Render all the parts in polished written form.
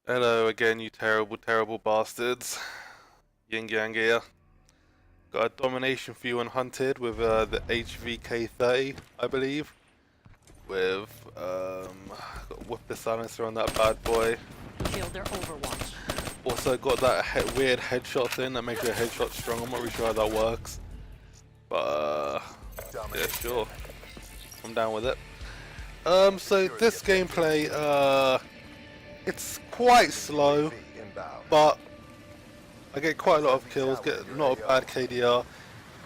Hello again, you terrible, terrible bastards. Yin Yang here. Got a domination for you on Hunted with the HVK30, I believe. With got Whip the Silencer on that bad boy. Kill their Overwatch. Also got that weird headshot thing that makes your headshot strong. I'm not really sure how that works, but yeah, sure. I'm down with it. So this gameplay, it's quite slow, but I get quite a lot of kills, get not a bad KDR,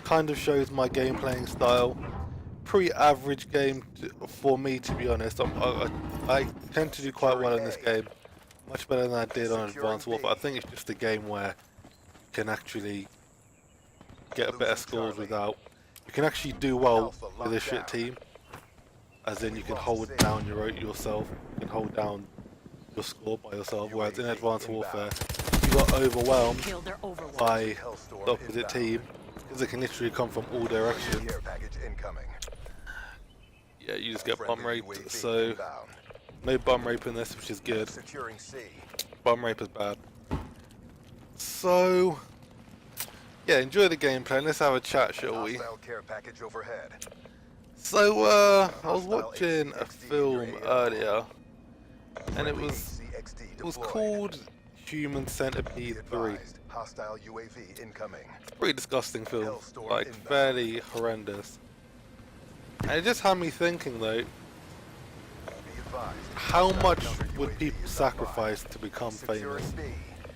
kind of shows my game playing style. Pretty average game for me, to be honest. I tend to do quite well in this game, much better than I did on Advanced Warfare. I think it's just a game where you can actually get better scores without, you can actually do well with a shit team, as in you can hold down yourself, you can hold down your score by yourself, whereas in Advanced Warfare, you got overwhelmed by the opposite team, because it can literally come from all directions. Yeah, you just get bum raped, so no bum rape in this, which is good. Bum rape is bad. So, yeah, enjoy the gameplay, let's have a chat, shall we? So, I was watching a film earlier, and it was called Human Centipede 3. Hostile UAV incoming. It's a pretty disgusting film, like fairly horrendous. And it just had me thinking though, how much would people sacrifice to become famous?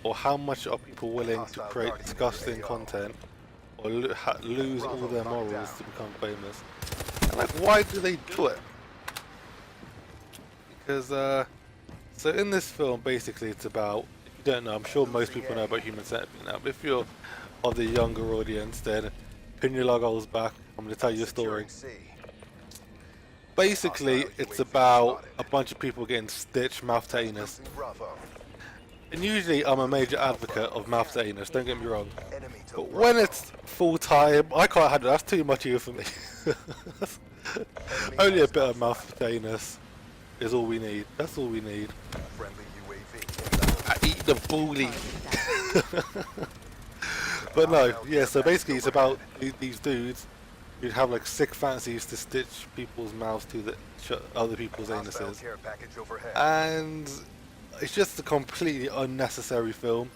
Or how much are people willing to create disgusting content or lose all their morals to become famous? And like, why do they do it? Because, so in this film, basically it's about, if you don't know, I'm sure most people know about Human Centipede now, but if you're of the younger audience, then pin your goggles back, I'm going to tell you a story. Basically, it's about a bunch of people getting stitched mouth to anus. And usually I'm a major advocate of mouth to anus, don't get me wrong. But when it's full time, I can't handle it, that's too much even for me. Only a bit of mouth to anus is all we need, that's all we need. I eat the bully. But no, yeah, so basically it's about these dudes who'd have like sick fantasies to stitch people's mouths to other people's anuses. And it's just a completely unnecessary film.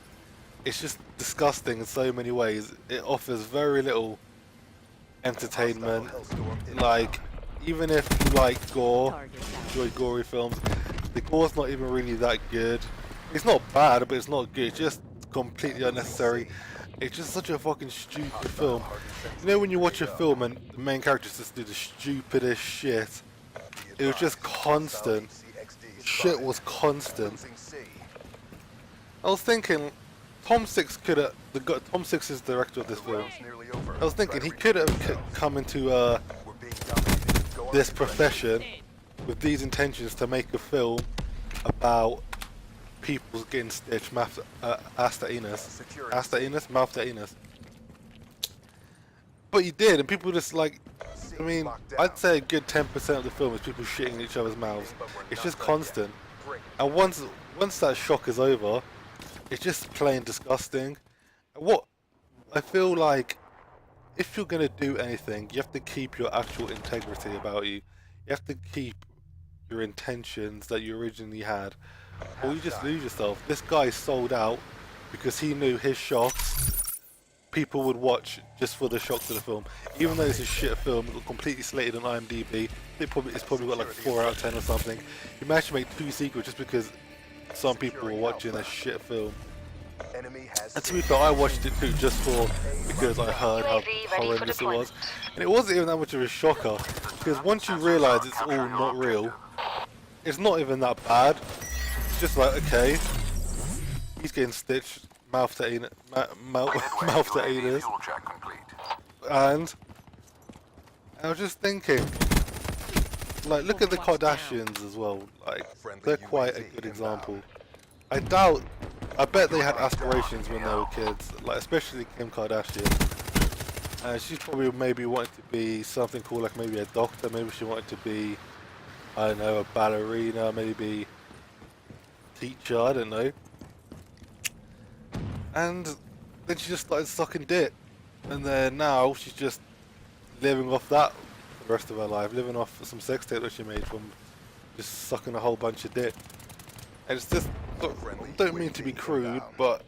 It's just disgusting in so many ways. It offers very little entertainment. Like, even if you like gore, enjoy gory films, the gore's not even really that good. It's not bad, but it's not good. It's just completely unnecessary. It's just such a fucking stupid film. You know when you watch a film and the main characters just do the stupidest shit? It was just constant. Shit was constant. I was thinking, Tom Six could have, Tom Six is the director of this film. I was thinking he could have come into this profession with these intentions to make a film about people getting stitched mouth to anus, mouth to anus. But he did, and people just like, I mean, I'd say a good 10% of the film is people shitting in each other's mouths. It's just constant, and once that shock is over, it's just plain disgusting. What I feel like, if you're gonna do anything, you have to keep your actual integrity about you. You have to keep your intentions that you originally had, or you just lose yourself. This guy sold out because he knew his shots people would watch just for the shocks of the film. Even though it's a shit film, it got completely slated on IMDb. It's probably got like 4 out of 10 or something. He managed to make 2 sequels just because some people were watching a shit film. And to be fair, I watched it too just because I heard how horrendous it was. And it wasn't even that much of a shocker, because once you realise it's all not real, it's not even that bad. It's just like, okay, he's getting stitched mouth to anus, mouth to anus. And I was just thinking, like, look at the Kardashians as well. Like, they're quite a good example. I bet they had aspirations when they were kids, like especially Kim Kardashian. And she's probably maybe wanted to be something cool, like maybe a doctor, maybe she wanted to be, I don't know, a ballerina, maybe teacher, I don't know. And then she just started sucking dick. And then now she's just living off that for the rest of her life, living off some sex tape that she made from just sucking a whole bunch of dick. And it's just, I don't mean to be crude, but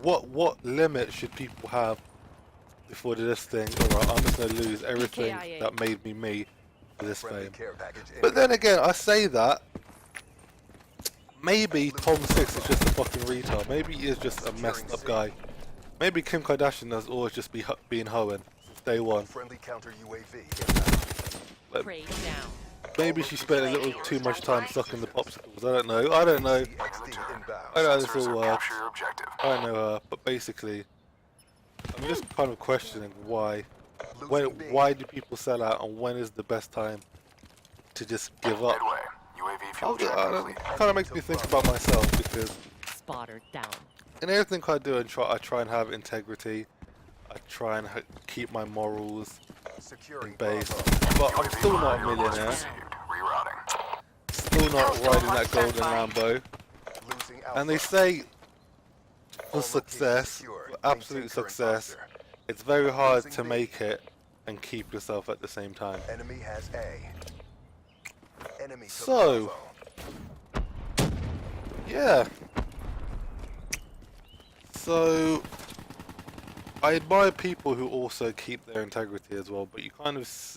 what limit should people have before this thing? Alright, I'm just gonna lose everything that made me me for this fame. But then again, I say that maybe Tom Six is just a fucking retard. Maybe he is just a messed up guy. Maybe Kim Kardashian has always just been hoeing since day one. Like, Prey down. maybe she spent a little too much time sucking the popsicles. I don't know. I don't know. I know how this all works. I don't know her, but basically, I'm just kind of questioning why. Why do people sell out, and when is the best time to just give up? It kind of makes me think about myself, because Spotter down. in everything I do, I try and have integrity. I try and keep my morals in base, but I'm still not a millionaire. Still not riding that golden Lambo. And they say for success, for absolute success, it's very hard to make it and keep yourself at the same time. Enemy has A. Enemy So, yeah. So, I admire people who also keep their integrity as well, but you kind of,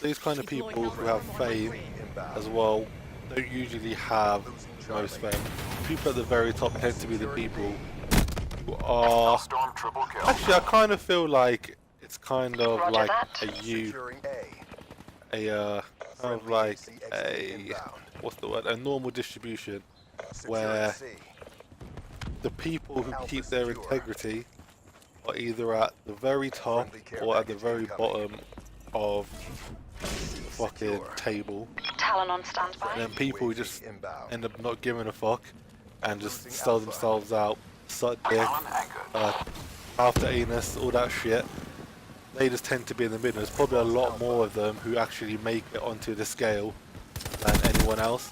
these kind of people who have fame as well don't usually have the most fame. People at the very top tend to be the people who are, actually I kind of feel like it's kind of like a kind of like a, what's the word, a normal distribution, where the people who keep their integrity are either at the very top or at the very bottom of the fucking table. Talon on standby. And then people just end up not giving a fuck and just sell themselves out, suck dick, mouth to anus, all that shit. They just tend to be in the middle. There's probably a lot more of them who actually make it onto the scale than anyone else.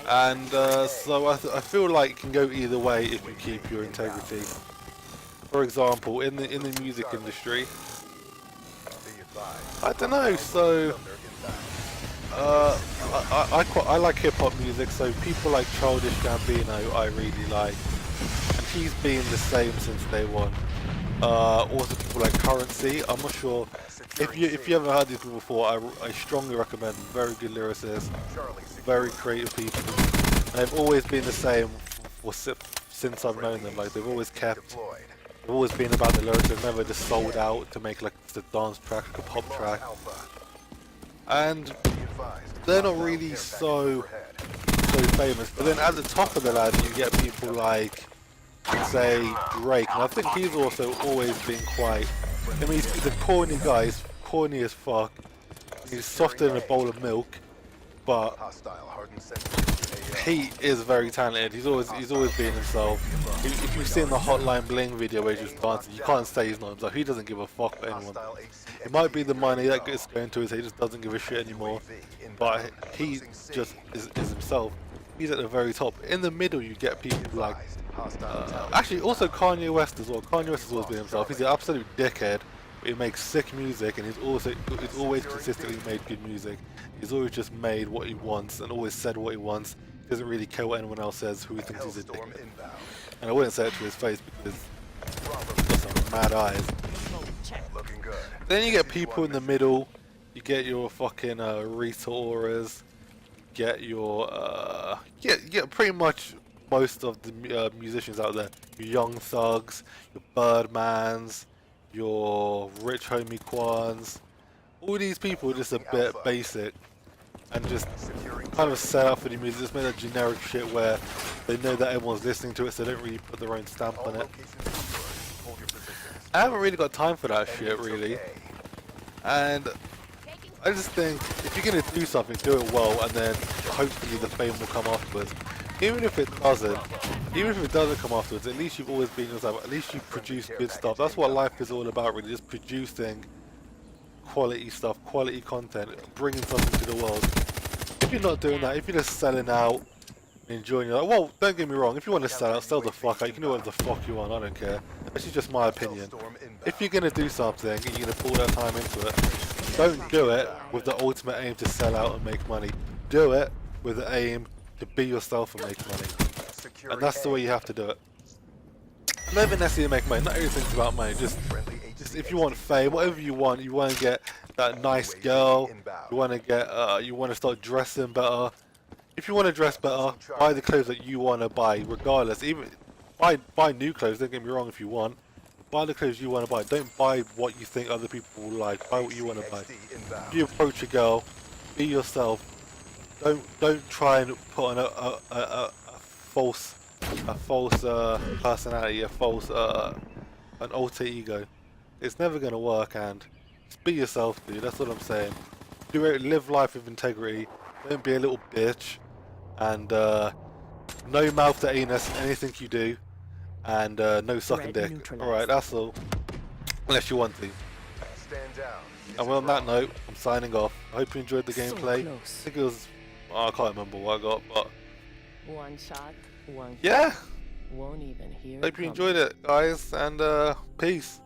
And so I feel like it can go either way if you keep your integrity. For example, in the music industry, I don't know. So I like hip hop music. So people like Childish Gambino, I really like, and he's been the same since day one. Also people like Currency. I'm not sure if you haven't heard these people before. I strongly recommend them. Very good lyricists, very creative people, and they've always been the same since I've known them. Like they've always been about the lyrics. They've never just sold out to make like just a dance track, like a pop track, and they're not really so famous. But then at the top of the ladder, you get people like, say, Drake, and I think he's also always been quite, I mean, he's a corny guy, he's corny as fuck, he's softer than a bowl of milk, but he is very talented. He's always been himself. If you've seen the Hotline Bling video where he's just dancing, you can't say he's not himself. He doesn't give a fuck for anyone. It might be the money that gets going to his head, he just doesn't give a shit anymore, but he just is himself. He's at the very top. In the middle you get people like, actually also Kanye West as well. Kanye West has always been himself. He's an absolute dickhead, but he makes sick music, and he's always consistently made good music. He's always just made what he wants and always said what he wants. He doesn't really care what anyone else says who he thinks he's a dickhead. And I wouldn't say it to his face because he's got some mad eyes. Then you get people in the middle. You get your fucking Rita Oras. Get your get pretty much most of the musicians out there. Your Young Thugs, your Birdmans, your Rich Homie Quans. All these people are just a bit basic and just kind of set up for the music. Just made that generic shit where they know that everyone's listening to it, so they don't really put their own stamp on it. I haven't really got time for that shit, really. And I just think if you're gonna do something, do it well, and then hopefully the fame will come afterwards. Even if it doesn't come afterwards, at least you've always been yourself. At least you produce good stuff. That's what life is all about, really. Just producing quality stuff, quality content, bringing something to the world. If you're not doing that, if you're just selling out, enjoying your life, well, don't get me wrong, if you want to sell out, sell the fuck out, you can do whatever the fuck you want, I don't care. This is just my opinion. If you're going to do something and you're going to pour that time into it, don't do it with the ultimate aim to sell out and make money. Do it with the aim to be yourself and make money. And that's the way you have to do it. Not even necessarily make money, not everything's about money, just if you want fame, whatever you want to get that nice girl, you want to start dressing better. If you want to dress better, buy the clothes that you want to buy, regardless. Even buy new clothes, don't get me wrong if you want. Buy the clothes you want to buy. Don't buy what you think other people will like. Buy what you want to buy. If you approach a girl, be yourself. Don't try and put on a false personality, an alter ego. It's never gonna work, and just be yourself, dude. That's what I'm saying. Do it. Live life with integrity. Don't be a little bitch, and no mouth to anus anything you do, and no sucking dick. Alright, that's all. Unless you want to. And well, on that note, I'm signing off. I hope you enjoyed the gameplay. I think it was, I can't remember what I got, but One shot, one yeah. won't even hear. Hope you enjoyed it, guys, and peace.